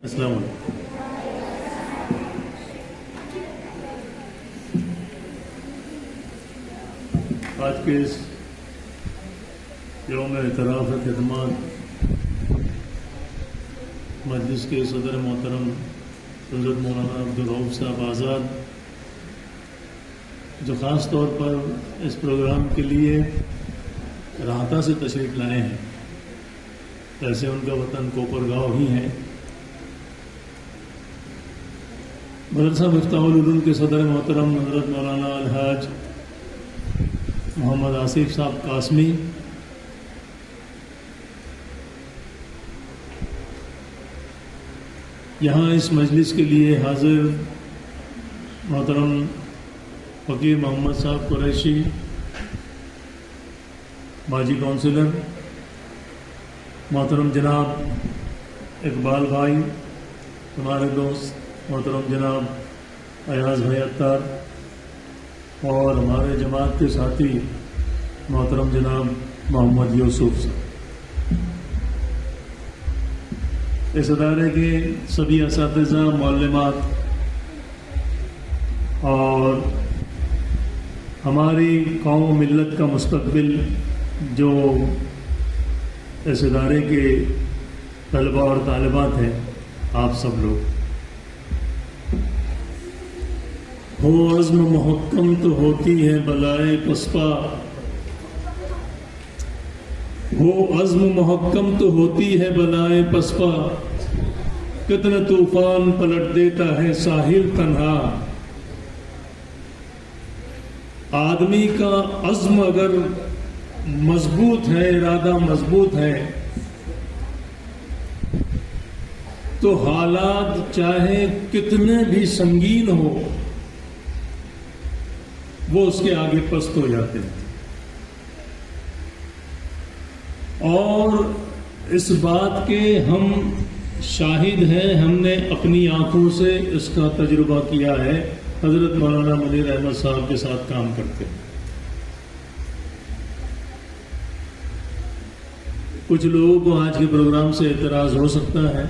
السلام علیکم۔ آج کے اس یوم اعتراف خدمات مجلس کے صدر محترم حضرت مولانا عبدالرؤف صاحب آزاد، جو خاص طور پر اس پروگرام کے لیے راہتا سے تشریف لائے ہیں، ویسے ان کا وطن کوپرگاؤں ہی ہے، مدرسہ مفتاح العلوم کے صدر محترم حضرت مولانا الحاج محمد آصف صاحب قاسمی، یہاں اس مجلس کے لیے حاضر محترم فقیر محمد صاحب قریشی، ماجی کونسلر، محترم جناب اقبال بھائی، ہمارے دوست محترم جناب ایاز بھائی اتار، اور ہمارے جماعت کے ساتھی محترم جناب محمد یوسف صاحب، اس ادارے کے سبھی اساتذہ، معلمات اور ہماری قوم و ملت کا مستقبل جو اس ادارے کے طلباء اور طالبات ہیں، آپ سب لوگ، ہو عزم محکم تو ہوتی ہے بلائے پسپا، ہو عزم محکم تو ہوتی ہے بلائے پسپا، کتنا طوفان پلٹ دیتا ہے ساحل تنہا، آدمی کا عزم اگر مضبوط ہے، ارادہ مضبوط ہے، تو حالات چاہے کتنے بھی سنگین ہو، وہ اس کے آگے پست ہو جاتے ہیں۔ اور اس بات کے ہم شاہد ہیں، ہم نے اپنی آنکھوں سے اس کا تجربہ کیا ہے، حضرت مولانا منیر احمد صاحب کے ساتھ کام کرتے ہیں۔ کچھ لوگوں کو آج کے پروگرام سے اعتراض ہو سکتا ہے،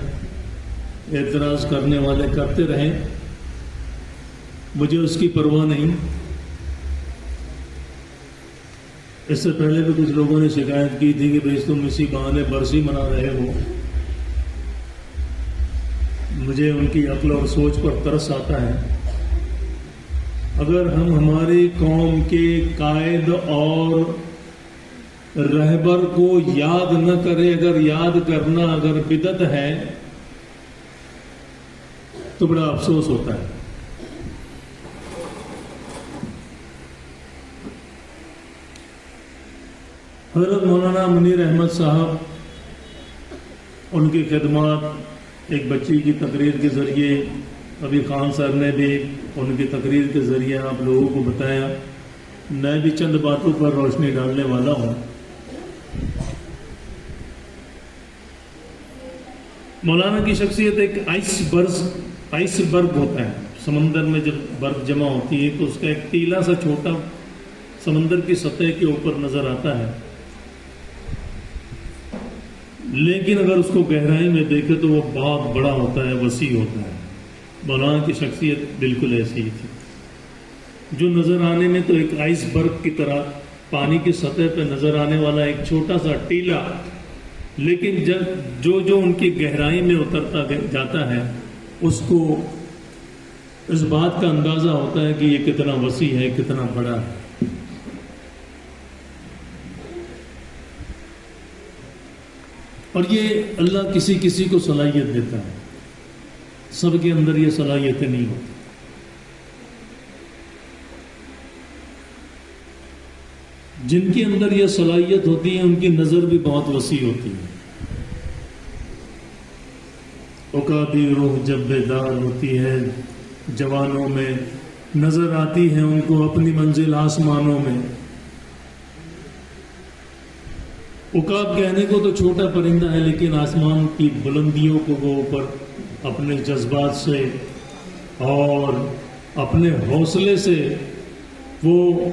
اعتراض کرنے والے کرتے رہیں، مجھے اس کی پرواہ نہیں۔ اس سے پہلے بھی کچھ لوگوں نے شکایت کی تھی کہ بھئی تم اسی بہانے برسی منا رہے ہو، مجھے ان کی عقل اور سوچ پر ترس آتا ہے۔ اگر ہم ہماری قوم کے قائد اور رہبر کو یاد نہ کریں، اگر یاد کرنا اگر بدعت ہے تو بڑا افسوس ہوتا ہے۔ حضرت مولانا منیر احمد صاحب، ان کی خدمات ایک بچی کی تقریر کے ذریعے، ابھی خان صاحب نے بھی ان کی تقریر کے ذریعے آپ لوگوں کو بتایا، میں بھی چند باتوں پر روشنی ڈالنے والا ہوں۔ مولانا کی شخصیت ایک آئس برگ ہوتا ہے، سمندر میں جب برف جمع ہوتی ہے تو اس کا ایک ٹیلا سا چھوٹا سمندر کی سطح کے اوپر نظر آتا ہے، لیکن اگر اس کو گہرائی میں دیکھے تو وہ بہت بڑا ہوتا ہے، وسیع ہوتا ہے۔ مولانا کی شخصیت بالکل ایسی ہی تھی، جو نظر آنے میں تو ایک آئس برگ کی طرح پانی کی سطح پہ نظر آنے والا ایک چھوٹا سا ٹیلا، لیکن جب جو ان کی گہرائی میں اترتا جاتا ہے، اس کو اس بات کا اندازہ ہوتا ہے کہ یہ کتنا وسیع ہے، کتنا بڑا ہے۔ اور یہ اللہ کسی کسی کو صلاحیت دیتا ہے، سب کے اندر یہ صلاحیتیں نہیں ہوتی۔ جن کے اندر یہ صلاحیت ہوتی ہے ان کی نظر بھی بہت وسیع ہوتی ہے۔ عقابی روح جب بیدار ہوتی ہے جوانوں میں، نظر آتی ہے ان کو اپنی منزل آسمانوں میں۔ عقاب کہنے کو تو چھوٹا پرندہ ہے، لیکن آسمان کی بلندیوں کو وہ اوپر اپنے جذبات سے اور اپنے حوصلے سے وہ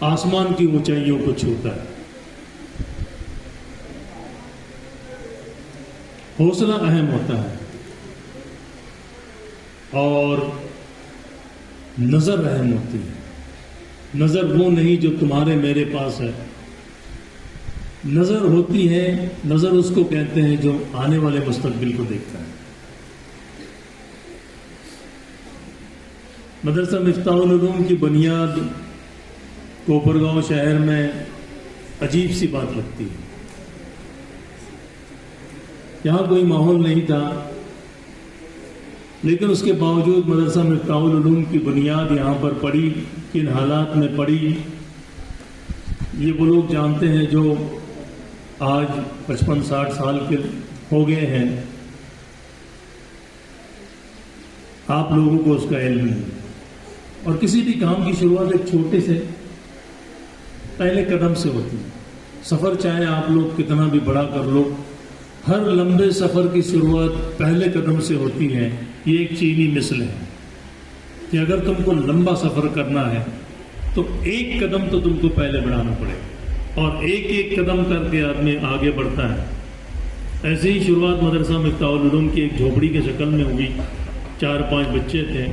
آسمان کی اونچائیوں کو چھوتا ہے۔ حوصلہ اہم ہوتا ہے اور نظر اہم ہوتی ہے۔ نظر وہ نہیں جو تمہارے میرے پاس ہے، نظر ہوتی ہے، نظر اس کو کہتے ہیں جو آنے والے مستقبل کو دیکھتا ہے۔ مدرسہ مفتاح العلوم کی بنیاد کوپرگاؤں شہر میں عجیب سی بات لگتی ہے۔ یہاں کوئی ماحول نہیں تھا، لیکن اس کے باوجود مدرسہ مفتاح العلوم کی بنیاد یہاں پر پڑی۔ کن حالات میں پڑی یہ وہ لوگ جانتے ہیں جو آج 55-60 سال کے ہو گئے ہیں، آپ لوگوں کو اس کا علم نہیں۔ اور کسی بھی کام کی شروعات ایک چھوٹے سے پہلے قدم سے ہوتی ہے۔ سفر چاہے آپ لوگ کتنا بھی بڑا کر لو، ہر لمبے سفر کی شروعات پہلے قدم سے ہوتی ہے۔ یہ ایک چینی مثل ہے کہ اگر تم کو لمبا سفر کرنا ہے تو ایک قدم تو تم کو پہلے بڑھانا پڑے گا، اور ایک ایک قدم کر کے آدمی آگے بڑھتا ہے۔ ایسے ہی شروعات مدرسہ مفتاح العلوم کی ایک جھوپڑی کے شکل میں ہوئی۔ 4-5 بچے تھے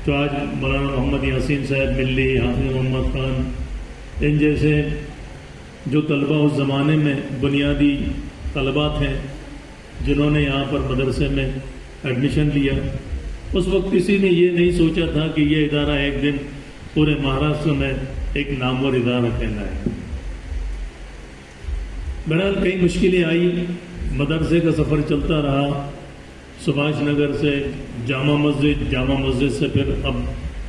جو آج مولانا محمد یاسین صاحب ملی، حافظ محمد خان، ان جیسے جو طلبہ اس زمانے میں بنیادی طلبہ تھے جنہوں نے یہاں پر مدرسے میں ایڈمیشن لیا۔ اس وقت کسی نے یہ نہیں سوچا تھا کہ یہ ادارہ ایک دن پورے مہاراشٹر میں ایک نامور ادارہ کہلائے۔ بہرحال کئی مشکلیں آئی، مدرسے کا سفر چلتا رہا، سبھاش نگر سے جامع مسجد، جامع مسجد سے پھر اب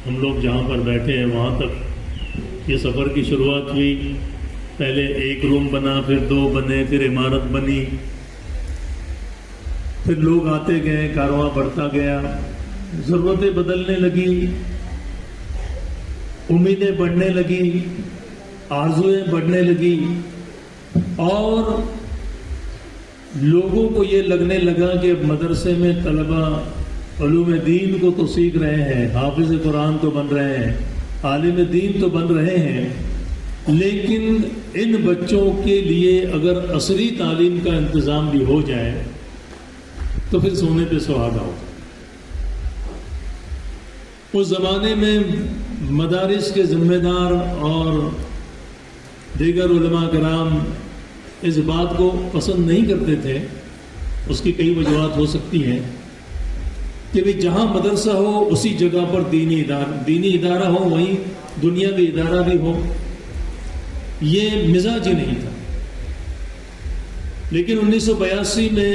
ہم لوگ جہاں پر بیٹھے ہیں وہاں تک یہ سفر کی شروعات ہوئی۔ پہلے ایک روم بنا، پھر 2 بنے، پھر عمارت بنی، پھر لوگ آتے گئے، کارواں بڑھتا گیا، ضرورتیں بدلنے لگی، امیدیں بڑھنے لگی، آرزویں بڑھنے لگی، اور لوگوں کو یہ لگنے لگا کہ مدرسے میں طلبہ علوم دین کو تو سیکھ رہے ہیں، حافظ قرآن تو بن رہے ہیں، عالم دین تو بن رہے ہیں، لیکن ان بچوں کے لیے اگر عصری تعلیم کا انتظام بھی ہو جائے تو پھر سونے پہ سہاگا ہو۔ اس زمانے میں مدارس کے ذمہ دار اور دیگر علماء کرام اس بات کو پسند نہیں کرتے تھے۔ اس کی کئی وجوہات ہو سکتی ہیں کہ بھی جہاں مدرسہ ہو اسی جگہ پر دینی ادارہ ہو، وہیں دنیاوی ادارہ بھی ہو۔ یہ مزاج ہی نہیں تھا۔ لیکن 1982 میں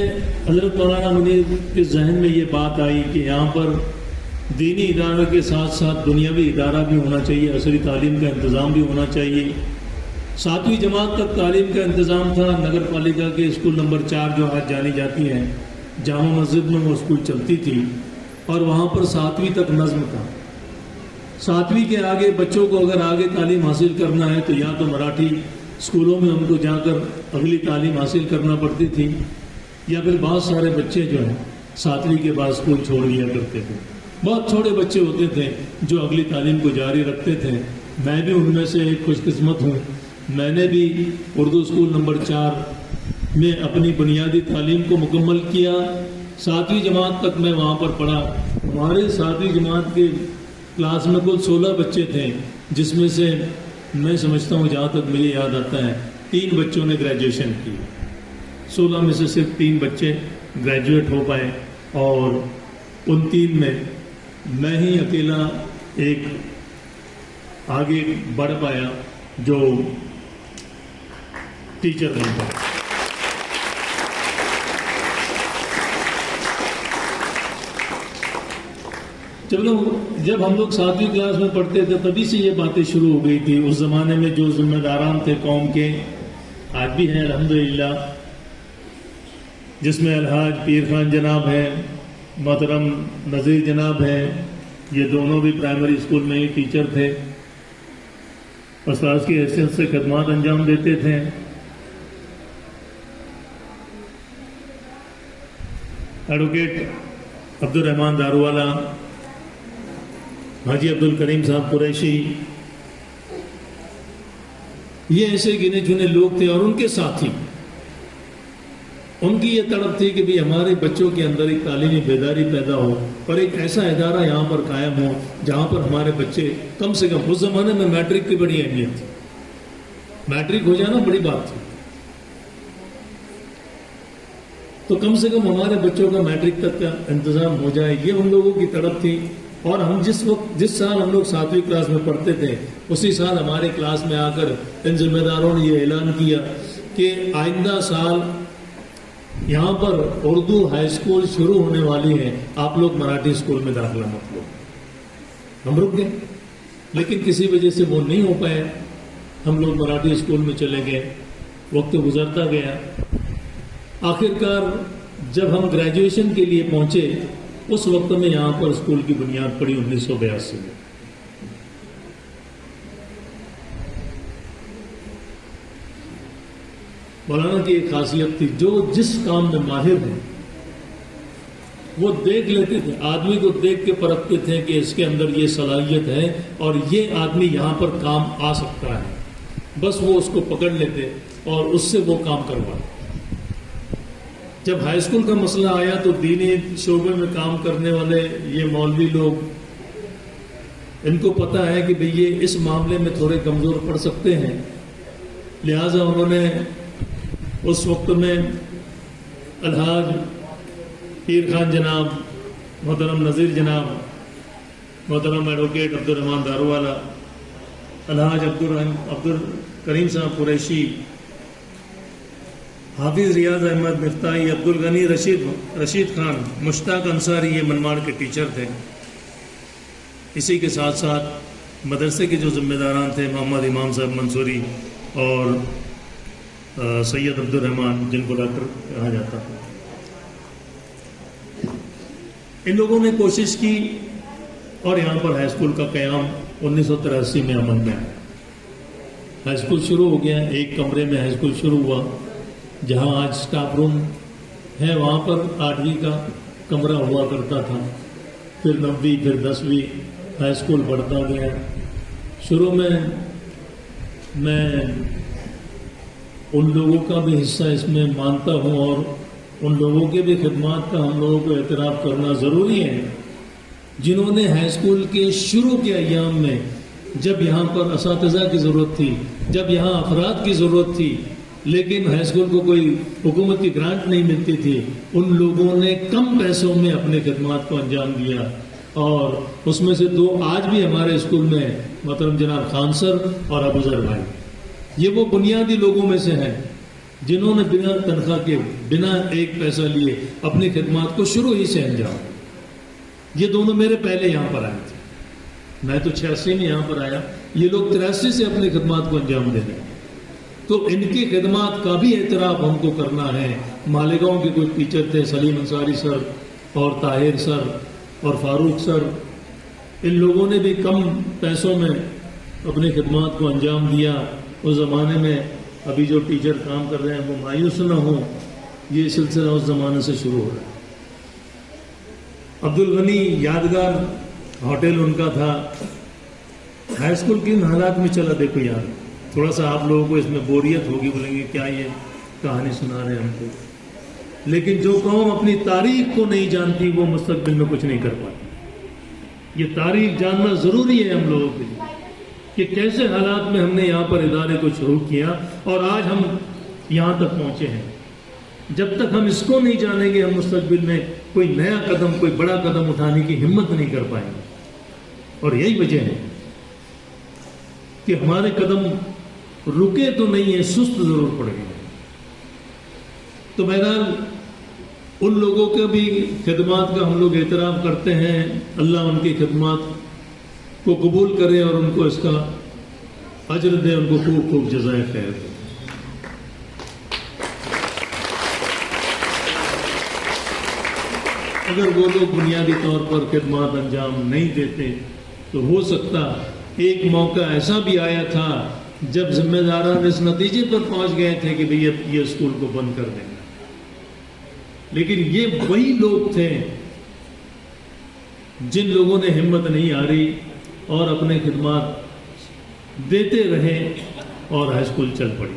حضرت مولانا منیر کے ذہن میں یہ بات آئی کہ یہاں پر دینی ادارہ کے ساتھ ساتھ دنیاوی ادارہ بھی ہونا چاہیے، عصری تعلیم کا انتظام بھی ہونا چاہیے۔ 7ویں جماعت تک تعلیم کا انتظام تھا۔ نگر پالیکا کے اسکول نمبر 4 جو آج جانی جاتی ہیں، جامع مسجد میں وہ اسکول چلتی تھی، اور وہاں پر 7ویں تک نظم تھا۔ 7ویں کے آگے بچوں کو اگر آگے تعلیم حاصل کرنا ہے تو یا تو مراٹھی اسکولوں میں ہم کو جا کر اگلی تعلیم حاصل کرنا پڑتی تھی، یا پھر بہت سارے بچے جو ہیں 7ویں کے بعد اسکول چھوڑ دیا کرتے تھے۔ بہت چھوٹے بچے ہوتے تھے جو اگلی تعلیم کو جاری رکھتے تھے۔ میں بھی ان میں سے ایک خوش قسمت ہوں۔ میں نے بھی اردو اسکول نمبر 4 میں اپنی بنیادی تعلیم کو مکمل کیا۔ 7ویں جماعت تک میں وہاں پر پڑھا۔ ہمارے 7ویں جماعت کے کلاس میں کل 16 بچے تھے، جس میں سے میں سمجھتا ہوں جہاں تک مجھے یاد آتا ہے 3 بچوں نے گریجویشن کی۔ 16 میں سے صرف 3 بچے گریجویٹ ہو پائے، اور ان 3 میں میں ہی اکیلا ایک آگے بڑھ پایا جو ٹیچر نہیں تھا۔ چلو جب ہم لوگ 7ویں کلاس میں پڑھتے تھے تبھی سے یہ باتیں شروع ہو گئی تھی۔ اس زمانے میں جو ذمہ داران تھے قوم کے، آج بھی ہیں الحمدللہ، جس میں الحاج پیر خان جناب ہیں، محترم نذیر جناب ہیں، یہ دونوں بھی پرائمری اسکول میں ہی ٹیچر تھے، استاذ کی حیثیت سے خدمات انجام دیتے تھے۔ ایڈوکیٹ عبد الرحمان داروالا، حاجی عبد الکریم صاحب قریشی، یہ ایسے گنے چنے لوگ تھے، اور ان کے ساتھی ان کی یہ تڑپ تھی کہ بھی ہمارے بچوں کے اندر ایک تعلیمی بیداری پیدا ہو اور ایک ایسا ادارہ یہاں پر قائم ہو جہاں پر ہمارے بچے کم سے کم، اس زمانے میں میٹرک کی بڑی اہمیت تھی، میٹرک ہو جانا بڑی بات تھی، تو کم سے کم ہمارے بچوں کا میٹرک تک کا انتظام ہو جائے، یہ ان لوگوں کی تڑپ تھی۔ اور ہم جس سال ہم لوگ 7ویں کلاس میں پڑھتے تھے، اسی سال ہمارے کلاس میں آ کر ان ذمہ داروں نے یہ اعلان کیا کہ آئندہ سال یہاں پر اردو ہائی اسکول شروع ہونے والی ہے، آپ لوگ مراٹھی اسکول میں داخلہ مت لو۔ ہم رک گئے، لیکن کسی وجہ سے وہ نہیں ہو پایا، ہم لوگ مراٹھی اسکول میں چلے گئے، وقت گزرتا گیا، آخرکار جب ہم گریجویشن کے لیے پہنچے اس وقت میں یہاں پر اسکول کی بنیاد پڑی 1982 میں۔ مولانا کی ایک خاصیت تھی، جو جس کام میں ماہر ہیں وہ دیکھ لیتے تھے، آدمی کو دیکھ کے پرکھتے تھے کہ اس کے اندر یہ صلاحیت ہے اور یہ آدمی یہاں پر کام آ سکتا ہے، بس وہ اس کو پکڑ لیتے اور اس سے وہ کام کرواتے۔ جب ہائی اسکول کا مسئلہ آیا تو دینی شعبے میں کام کرنے والے یہ مولوی لوگ، ان کو پتہ ہے کہ بھئی یہ اس معاملے میں تھوڑے کمزور پڑ سکتے ہیں، لہٰذا انہوں نے اس وقت میں الحاج پیر خان جناب، محترم نذیر جناب، محترم ایڈوکیٹ عبد الرحمان داروالا، الحاج عبد الکریم صاحب قریشی، حافظ ریاض احمد مفتاحی، عبد الغنی رشید خان، مشتاق انصاری، یہ منماڑ کے ٹیچر تھے۔ اسی کے ساتھ ساتھ مدرسے کے جو ذمہ داران تھے، محمد امام صاحب منصوری اور سید عبد الرحمان، جن کو ڈاکٹر کہا جاتا تھا، ان لوگوں نے کوشش کی اور یہاں پر ہائی اسکول کا قیام 1983 میں عمل میں آیا۔ ہائی اسکول شروع ہو گیا، ایک کمرے میں ہائی اسکول شروع ہوا، جہاں آج اسٹاف روم ہے وہاں پر 8ویں کا کمرہ ہوا کرتا تھا، پھر 9ویں، پھر 10ویں، ہائی اسکول بڑھتا گیا۔ شروع میں ان لوگوں کا بھی حصہ اس میں مانتا ہوں اور ان لوگوں کے بھی خدمات کا ہم لوگوں کو اعتراف کرنا ضروری ہے، جنہوں نے ہائی اسکول کے شروع کے ایام میں، جب یہاں پر اساتذہ کی ضرورت تھی، جب یہاں افراد کی ضرورت تھی، لیکن ہائی اسکول کو کوئی حکومت کی گرانٹ نہیں ملتی تھی، ان لوگوں نے کم پیسوں میں اپنے خدمات کو انجام دیا، اور اس میں سے 2 آج بھی ہمارے اسکول میں، محترم جناب خان سر اور ابو ذر بھائی، یہ وہ بنیادی لوگوں میں سے ہیں جنہوں نے بنا تنخواہ کے، بنا ایک پیسہ لیے اپنی خدمات کو شروع ہی سے انجام۔ یہ دونوں میرے پہلے یہاں پر آئے تھے، میں تو 86 میں یہاں پر آیا، یہ لوگ 83 سے اپنی خدمات کو انجام دے رہے ہیں، تو ان کی خدمات کا بھی اعتراف ہم کو کرنا ہے۔ مالیگاؤں کے کچھ ٹیچر تھے، سلیم انصاری سر اور طاہر سر اور فاروق سر، ان لوگوں نے بھی کم پیسوں میں اپنی خدمات کو انجام دیا۔ اس زمانے میں ابھی جو ٹیچر کام کر رہے ہیں وہ مایوس نہ ہوں، یہ سلسلہ اس زمانے سے شروع ہو رہا ہے۔ عبد الغنی یادگار ہوٹل ان کا تھا۔ ہائی اسکول کن حالات میں چلا دیکھو یار، تھوڑا سا آپ لوگوں کو اس میں بوریت ہوگی، بولیں گے کیا یہ کہانی سنا رہے ہیں ہم کو، لیکن جو قوم اپنی تاریخ کو نہیں جانتی وہ مستقبل میں کچھ نہیں کر پاتی۔ یہ تاریخ جاننا ضروری ہے ہم لوگوں کے لیے کہ کیسے حالات میں ہم نے یہاں پر ادارے کو شروع کیا اور آج ہم یہاں تک پہنچے ہیں۔ جب تک ہم اس کو نہیں جانیں گے، ہم مستقبل میں کوئی نیا قدم، کوئی بڑا قدم اٹھانے کی ہمت نہیں کر پائیں گے، اور یہی وجہ ہے کہ ہمارے قدم رکے تو نہیں ہیں، سست ضرور پڑ گئے۔ تو بہرحال ان لوگوں کے بھی خدمات کا ہم لوگ اعتراف کرتے ہیں، اللہ ان کی خدمات کو قبول کرے اور ان کو اس کا اجر دے، ان کو خوب خوب جزائے خیر دے۔ اگر وہ لوگ بنیادی طور پر خدمات انجام نہیں دیتے تو ہو سکتا ایک موقع ایسا بھی آیا تھا جب ذمہ داران اس نتیجے پر پہنچ گئے تھے کہ بھئی یہ اسکول کو بند کر دیں گے، لیکن یہ وہی لوگ تھے جن لوگوں نے ہمت نہیں ہاری اور اپنے خدمات دیتے رہے اور ہائی اسکول چل پڑی۔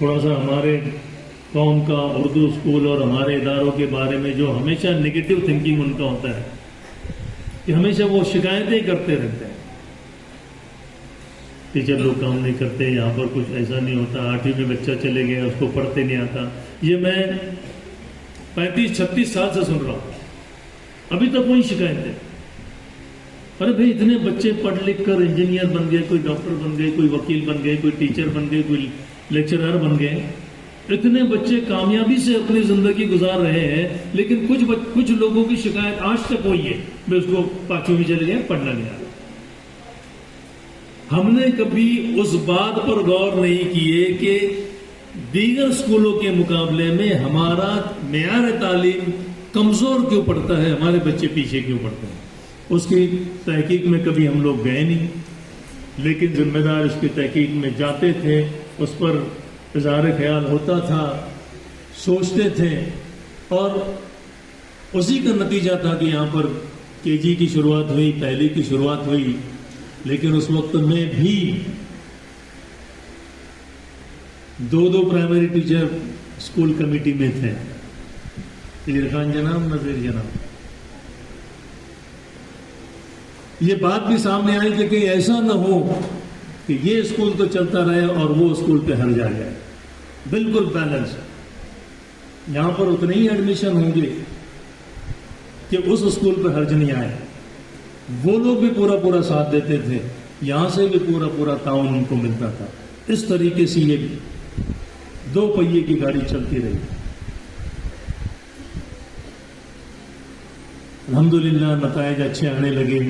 تھوڑا سا ہمارے قوم کا اردو اسکول اور ہمارے اداروں کے بارے میں جو ہمیشہ نگیٹو تھنکنگ ان کا ہوتا ہے کہ ہمیشہ وہ شکایتیں کرتے رہتے ہیں، ٹیچر لوگ کام نہیں کرتے، یہاں پر کچھ ایسا نہیں ہوتا، 8ویں میں بچہ چلے گیا اس کو پڑھتے نہیں آتا. یہ میں 35-36 سال سے سن رہا ہوں، ابھی تک وہی شکایتیں. ارے بھائی اتنے بچے پڑھ لکھ کر انجینئر بن گئے، کوئی ڈاکٹر بن گئے، کوئی وکیل بن گئے، کوئی ٹیچر بن گئے، کوئی لیکچرر بن گئے، اتنے بچے کامیابی سے اپنی زندگی گزار رہے ہیں، لیکن کچھ لوگوں کی شکایت آج تک وہی ہے، میں اس کو 5ویں میں چلے گیا پڑھنا نہیں آتا. ہم نے کبھی اس بات پر غور نہیں کیے کہ دیگر اسکولوں کے مقابلے میں ہمارا معیار تعلیم کمزور کیوں پڑتا ہے، ہمارے بچے پیچھے کیوں پڑتے ہیں. اس کی تحقیق میں کبھی ہم لوگ گئے نہیں، لیکن ذمہ دار اس کی تحقیق میں جاتے تھے، اس پر اظہار خیال ہوتا تھا، سوچتے تھے، اور اسی کا نتیجہ تھا کہ یہاں پر KG کی شروعات ہوئی، پہلی کی شروعات ہوئی. لیکن اس وقت میں بھی 2 پرائمری ٹیچر اسکول کمیٹی میں تھے، عرفان جناب، نذیر جناب. یہ بات بھی سامنے آئی کہ کہیں ایسا نہ ہو کہ یہ اسکول تو چلتا رہے اور وہ اسکول پہ حرج آ جائے. بالکل بیلنس، یہاں پر اتنے ہی ایڈمیشن ہوں گے کہ اس اسکول پہ حرج نہیں آئے. وہ لوگ بھی پورا ساتھ دیتے تھے، یہاں سے بھی پورا تعاون ان کو ملتا تھا. اس طریقے سے یہ 2 پہیے کی گاڑی چلتی رہی. الحمدللہ نتائج اچھے آنے لگے،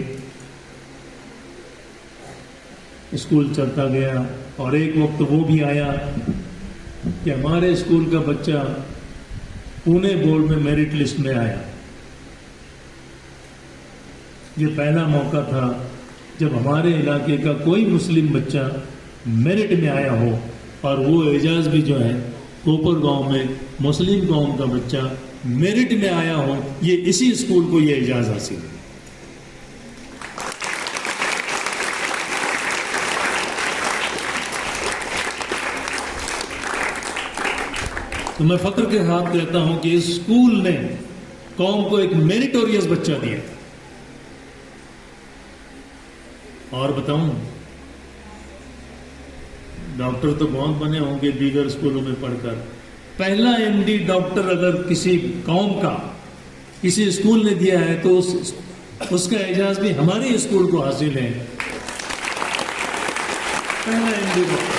اسکول چلتا گیا. اور ایک وقت وہ بھی آیا کہ ہمارے اسکول کا بچہ پونے بورڈ میں میرٹ لسٹ میں آیا. یہ پہلا موقع تھا جب ہمارے علاقے کا کوئی مسلم بچہ میرٹ میں آیا ہو، اور وہ اعزاز بھی جو ہے کوپر گاؤں میں مسلم قوم کا بچہ میرٹ میں آیا ہو. یہ اسی اسکول کو یہ اعزاز حاصل ہے. تو میں فخر کے ساتھ کہتا ہوں کہ اس اسکول نے قوم کو ایک میریٹوریس بچہ دیا. اور بتاؤں، ڈاکٹر تو بہت بنے ہوں گے دیگر اسکولوں میں پڑھ کر، پہلا MD ڈاکٹر اگر کسی قوم کا کسی اسکول نے دیا ہے تو اس کا اعزاز بھی ہمارے اسکول کو حاصل ہے. پہلا MD ڈاکٹر.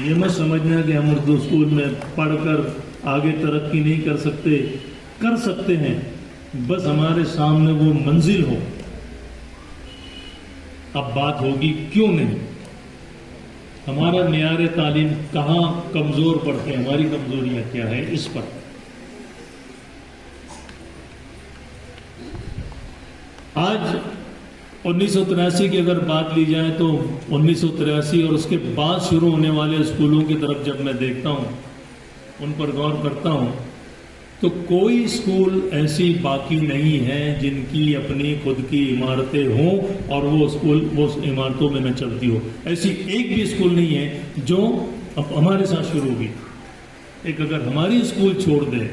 یہ مت سمجھنا کہ ہم اردو اسکول میں پڑھ کر آگے ترقی نہیں کر سکتے ہیں، بس ہمارے سامنے وہ منزل ہو. اب بات ہوگی کیوں نہیں، ہمارا معیار تعلیم کہاں کمزور پڑتے ہیں، ہماری کمزوریاں کیا ہے، اس پر. آج 1983 کی اگر بات لی جائے تو 1983 اور اس کے بعد شروع ہونے والے اسکولوں کی طرف جب میں دیکھتا ہوں، ان پر غور کرتا ہوں، تو کوئی اسکول ایسی باقی نہیں ہے جن کی اپنی خود کی عمارتیں ہوں اور وہ اسکول وہ عمارتوں میں نہ چلتی ہو. ایسی ایک بھی اسکول نہیں ہے جو اب ہمارے ساتھ شروع ہوئی. ایک اگر ہماری اسکول چھوڑ دے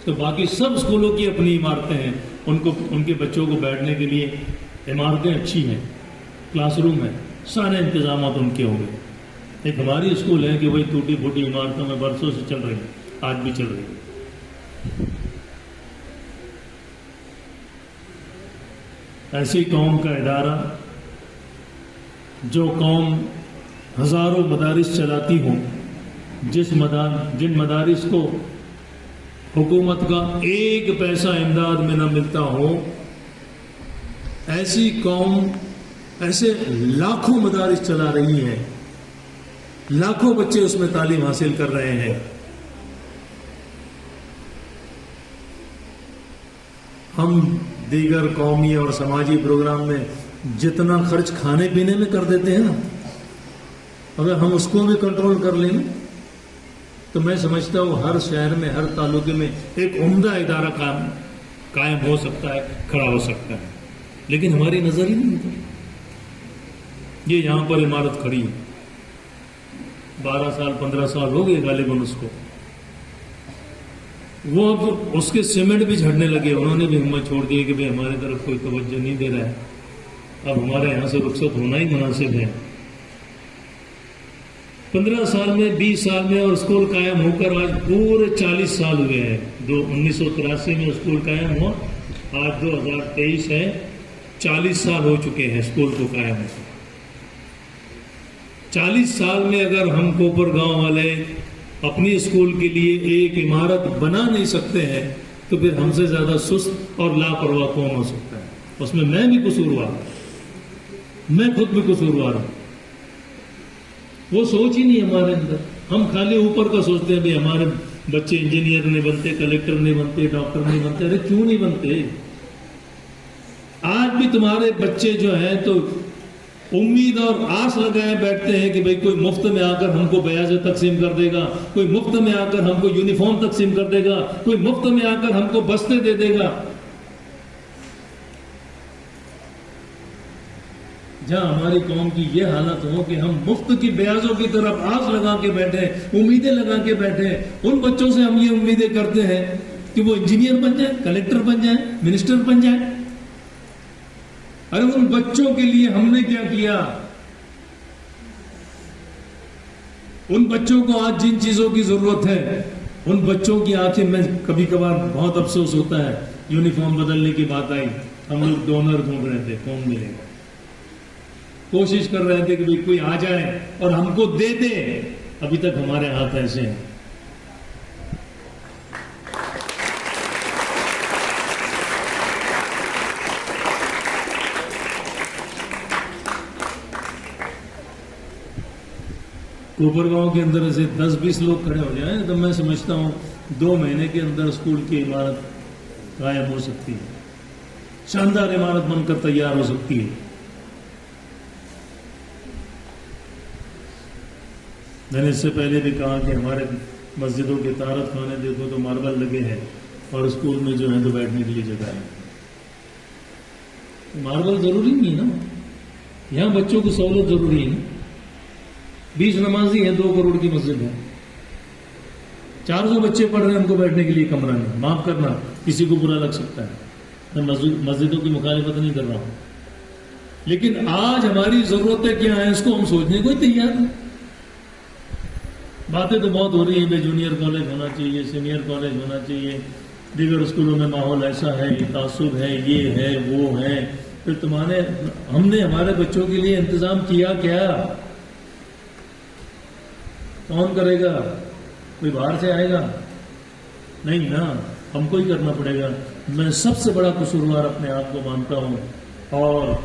تو باقی سب اسکولوں کی اپنی عمارتیں ہیں، ان کے بچوں کو بیٹھنے کے لیے عمارتیں اچھی ہیں، کلاس روم ہے، سارے انتظامات ان کے ہوں گے. ایک ہماری اسکول ہے کہ وہی ٹوٹی پھوٹی عمارتوں میں برسوں سے چل رہی ہے، آج بھی چل رہی ہے. ایسی قوم کا ادارہ جو قوم ہزاروں مدارس چلاتی ہوں، جن مدارس کو حکومت کا ایک پیسہ امداد میں نہ ملتا ہو، ایسی قوم ایسے لاکھوں مدارس چلا رہی ہے، لاکھوں بچے اس میں تعلیم حاصل کر رہے ہیں. ہم دیگر قومی اور سماجی پروگرام میں جتنا خرچ کھانے پینے میں کر دیتے ہیں نا، اگر ہم اس کو بھی کنٹرول کر لیں تو میں سمجھتا ہوں ہر شہر میں، ہر تعلقے میں ایک عمدہ ادارہ قائم ہو سکتا ہے، کھڑا ہو سکتا ہے. لیکن ہماری نظر ہی نہیں ہوتی. یہ یہاں پر عمارت کھڑی ہے، 12 سال 15 سال ہو گئے غالباً اس کو. وہ اب اس کے سیمنٹ بھی جھڑنے لگے، انہوں نے بھی ہمت چھوڑ دی کہ بھائی ہمارے طرف کوئی توجہ نہیں دے رہا ہے، اب ہمارے یہاں سے رخصت ہونا ہی مناسب ہے. 15 سال میں 20 سال میں اور اسکول قائم ہو کر آج پورے 40 سال ہوئے ہیں. 1983 میں اسکول قائم ہوا، آج 2023 ہے، 40 سال ہو چکے ہیں اسکول کو قائم ہوتے. 40 سال میں اگر ہم کوپر گاؤں والے اپنی اسکول کے لیے ایک عمارت بنا نہیں سکتے ہیں تو پھر ہم سے زیادہ سست اور لاپرواہ کون ہو سکتا ہے؟ اس میں میں بھی قصوروار ہوں، میں خود بھی قصوروار ہوں. وہ سوچ ہی نہیں ہمارے اندر. ہم خالی اوپر کا سوچتے ہیں بھی ہمارے بچے انجینئر نہیں بنتے، کلیکٹر نہیں بنتے، ڈاکٹر نہیں بنتے. ارے کیوں نہیں بنتے؟ آج بھی تمہارے بچے جو ہیں تو امید اور آس لگائے بیٹھتے ہیں کہ بھئی کوئی مفت میں آ کر ہم کو بیاض تقسیم کر دے گا، کوئی مفت میں آ کر ہم کو یونیفارم تقسیم کر دے گا، کوئی مفت میں آ کر ہم کو بستے دے دے گا. جہاں ہماری قوم کی یہ حالت ہو کہ ہم مفت کی بیاضوں کی طرف آس لگا کے بیٹھے، امیدیں لگا کے بیٹھے، ان بچوں سے ہم یہ امیدیں کرتے ہیں کہ وہ انجینئر بن جائیں، کلیکٹر بن جائیں، منسٹر بن جائیں. ارے ان بچوں کے لیے ہم نے کیا کیا؟ ان بچوں کو آج جن چیزوں کی ضرورت ہے، ان بچوں کی آنکھیں میں کبھی کبھار بہت افسوس ہوتا ہے. یونیفارم بدلنے کی بات آئی، ہم لوگ ڈونر ڈھونڈ رہے تھے، کون ملے گا. کوشش کر رہے تھے کہ بھئی کوئی آ جائے اور ہم کو دے دے. ابھی تک ہمارے ہاتھ ایسے ہیں. کوپر گاؤں کے اندر ایسے 10-20 لوگ کھڑے ہو جائیں تو میں سمجھتا ہوں 2 مہینے کے اندر اسکول کی عمارت قائم ہو سکتی ہے، شاندار عمارت بن کر تیار ہو سکتی ہے. میں نے اس سے پہلے بھی کہا کہ ہمارے مسجدوں کے طہارت خانے دیکھو تو ماربل لگے ہیں اور اسکول میں جو ہے تو بیٹھنے کے لیے جگہ ہے. ماربل ضروری نہیں ہے نا، یہاں بچوں کو سہولت ضروری ہے. 20 نمازی ہیں، 2 کروڑ کی مسجد ہے، 400 بچے پڑھ رہے ہیں، ان کو بیٹھنے کے لیے کمرہ نہیں. معاف کرنا، کسی کو برا لگ سکتا ہے، میں مسجدوں کی مخالفت نہیں کر رہا ہوں، لیکن آج ہماری ضرورتیں کیا ہیں اس کو ہم سوچنے کو ہی تیار ہیں. باتیں تو بہت ہو رہی ہیں، بھائی جونیئر کالج ہونا چاہیے، سینئر کالج ہونا چاہیے، دیگر اسکولوں میں ماحول ایسا ہے، یہ تعصب ہے، یہ ہے، وہ ہے. پھر ہم نے ہمارے بچوں کے لیے انتظام کیا کیا؟ کون کرے گا؟ کوئی باہر سے آئے گا؟ نہیں نا، ہم کو ہی کرنا پڑے گا. میں سب سے بڑا قصوروار اپنے آپ کو مانتا ہوں اور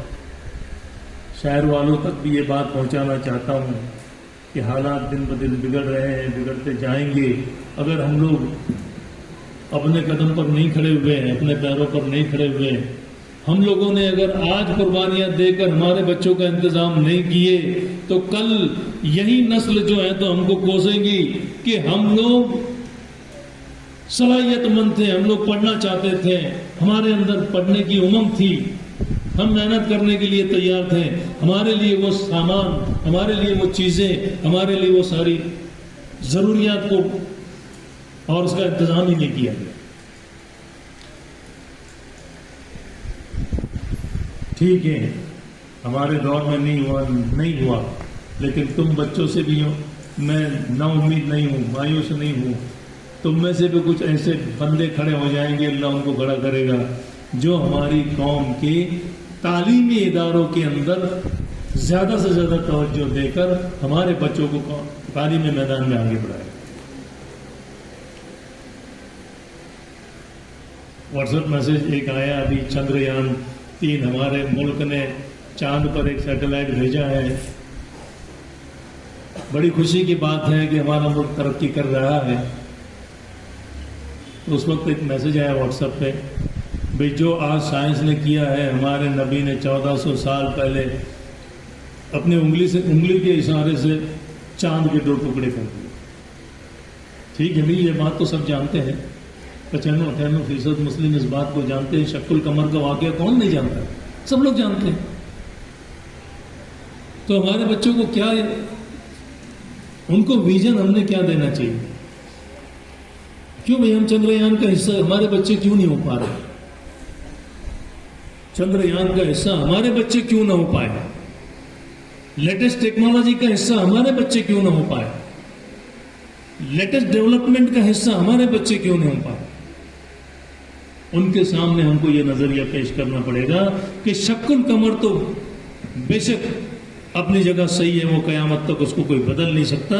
شہر والوں تک بھی یہ بات پہنچانا چاہتا ہوں کہ حالات دن بدن بگڑ رہے ہیں، بگڑتے جائیں گے. اگر ہم لوگ اپنے قدم پر نہیں کھڑے ہوئے ہیں، اپنے پیروں پر نہیں کھڑے ہوئے ہیں، ہم لوگوں نے اگر آج قربانیاں دے کر ہمارے بچوں کا انتظام نہیں کیے تو کل یہی نسل جو ہے تو ہم کو کوسیں گی کہ ہم لوگ صلاحیت مند تھے، ہم لوگ پڑھنا چاہتے تھے، ہمارے اندر پڑھنے کی امنگ تھی، ہم محنت کرنے کے لیے تیار تھے، ہمارے لیے وہ سامان، ہمارے لیے وہ چیزیں، ہمارے لیے وہ ساری ضروریات کو اور اس کا انتظام ہی نہیں کیا گیا. ٹھیک ہے، ہمارے دور میں نہیں ہوا، لیکن تم بچوں سے بھی میں نا امید نہیں ہوں، مایوس نہیں ہوں. تم میں سے بھی کچھ ایسے بندے کھڑے ہو جائیں گے، اللہ ان کو کھڑا کرے گا، جو ہماری قوم کے تعلیمی اداروں کے اندر زیادہ سے زیادہ توجہ دے کر ہمارے بچوں کو تعلیمی میدان میں آگے بڑھائے. واٹس ایپ میسج ایک آیا ابھی، چندریان 3 ہمارے ملک نے چاند پر ایک سیٹلائٹ بھیجا ہے. بڑی خوشی کی بات ہے کہ ہمارا ملک ترقی کر رہا ہے. اس وقت ایک میسج آیا واٹس ایپ پہ، بھئی جو آج سائنس نے کیا ہے، ہمارے نبی نے 1400 سال پہلے اپنی انگلی کے اشارے سے چاند کے 2 ٹکڑے کر دیے. ٹھیک ہے بھائی، یہ بات تو سب جانتے ہیں، 95-98% مسلم اس بات کو جانتے ہیں. شق القمر کا واقعہ کون نہیں جانتا؟ سب لوگ جانتے ہیں. تو ہمارے بچوں کو کیا، ان کو ویژن ہم نے کیا دینا چاہیے؟ کیوں بھائی ہم چندریان کا حصہ ہمارے بچے کیوں نہیں ہو پا رہے؟ چندریان کا حصہ ہمارے بچے کیوں نہ ہو پائے؟ لیٹسٹ ٹیکنالوجی کا حصہ ہمارے بچے کیوں نہ ہو پائے؟ لیٹسٹ ڈیولپمنٹ کا حصہ ہمارے بچے کیوں نہیں ہو پائے؟ ان کے سامنے ہم کو یہ نظریہ پیش کرنا پڑے گا کہ شق القمر تو بے شک اپنی جگہ صحیح ہے، وہ قیامت تک اس کو کوئی بدل نہیں سکتا،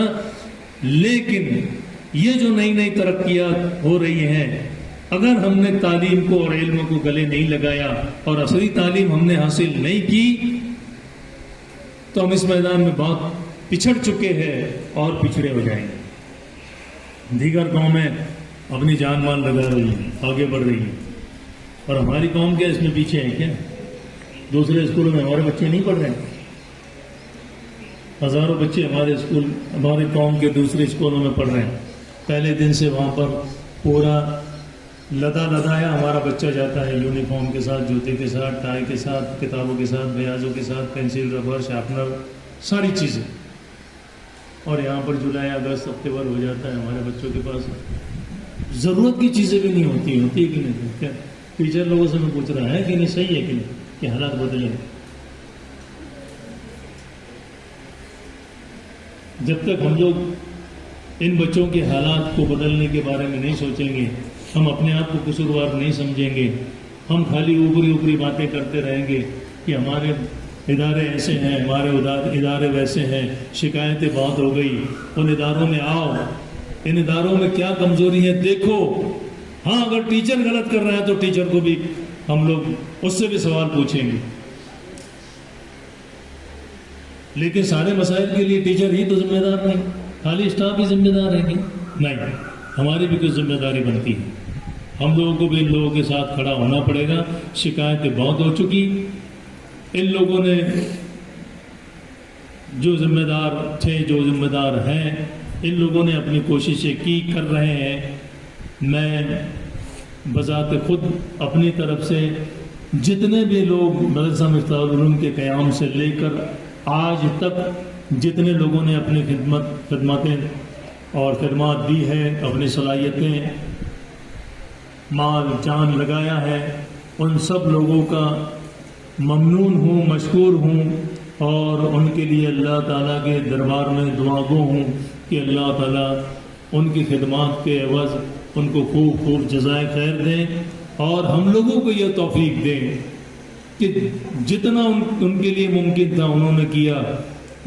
لیکن یہ جو نئی نئی ترقیات ہو رہی ہیں، اگر ہم نے تعلیم کو اور علم کو گلے نہیں لگایا اور عصری تعلیم ہم نے حاصل نہیں کی تو ہم اس میدان میں بہت پچھڑ چکے ہیں اور پچھڑے ہو جائیں گے۔ دیگر قومیں اپنی جان مال لگا رہی ہیں، آگے بڑھ رہی ہیں، اور ہماری قوم کیا اس میں پیچھے ہے؟ کیا دوسرے اسکولوں میں ہمارے بچے نہیں پڑھ رہے ہیں؟ ہزاروں بچے ہمارے اسکول، ہماری قوم کے دوسرے اسکولوں میں پڑھ رہے ہیں۔ پہلے دن سے وہاں پر پورا لدایا ہمارا بچہ جاتا ہے، یونیفارم کے ساتھ، جوتے کے ساتھ، ٹائی کے ساتھ، کتابوں کے ساتھ، بیازوں کے ساتھ، پینسل، ربر، شارپنر، ساری چیزیں، اور یہاں پر جولائی اگست اکتوبر ہو جاتا ہے، ہمارے بچوں کے پاس ضرورت کی چیزیں بھی نہیں ہوتی ہے کہ نہیں؟ کیا ٹیچر لوگوں سے میں پوچھ رہا ہے کہ نہیں، صحیح ہے کہ نہیں کہ حالات بدلے؟ جب تک ہم لوگ ان بچوں کے حالات کو بدلنے کے بارے میں نہیں سوچیں گے، ہم اپنے آپ کو قصوروار نہیں سمجھیں گے، ہم خالی اوپری باتیں کرتے رہیں گے کہ ہمارے ادارے ایسے ہیں، ہمارے ادارے ویسے ہیں، شکایتیں بہت ہو گئی، ان اداروں میں آؤ، ان اداروں میں کیا کمزوری ہے دیکھو۔ ہاں اگر ٹیچر غلط کر رہا ہے تو ٹیچر کو بھی ہم لوگ اس سے بھی سوال پوچھیں گے، لیکن سارے مسائل کے لیے ٹیچر ہی تو ذمہ دار نہیں، خالی اسٹاف ہی ذمہ دار رہیں گے؟ نہیں، ہماری بھی کچھ ذمہ داری بنتی ہے، ہم لوگوں کو بھی ان لوگوں کے ساتھ کھڑا ہونا پڑے گا۔ شکایتیں بہت ہو چکی، ان لوگوں نے جو ذمہ دار تھے، جو ذمہ دار ہیں، ان لوگوں نے اپنی کوششیں کی، کر رہے ہیں۔ میں بذات خود اپنی طرف سے جتنے بھی لوگ مدرسہ مفتاح العلوم کے قیام سے لے کر آج تک جتنے لوگوں نے اپنی خدماتیں اور خدمات دی ہے، اپنی صلاحیتیں، مال جان لگایا ہے، ان سب لوگوں کا ممنون ہوں، مشکور ہوں، اور ان کے لیے اللہ تعالیٰ کے دربار میں دعا گو ہوں کہ اللہ تعالیٰ ان کی خدمات کے عوض ان کو خوب خوب جزائے خیر دیں، اور ہم لوگوں کو یہ توفیق دیں کہ جتنا ان کے لیے ممکن تھا انہوں نے کیا،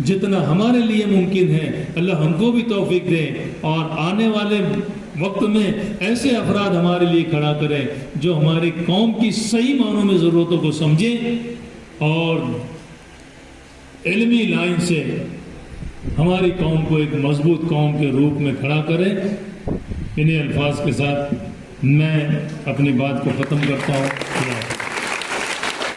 جتنا ہمارے لیے ممکن ہے اللہ ہم کو بھی توفیق دے، اور آنے والے وقت میں ایسے افراد ہمارے لیے کھڑا کریں جو ہماری قوم کی صحیح معنوں میں ضرورتوں کو سمجھیں اور علمی لائن سے ہماری قوم کو ایک مضبوط قوم کے روپ میں کھڑا کریں۔ انہیں الفاظ کے ساتھ میں اپنی بات کو ختم کرتا ہوں۔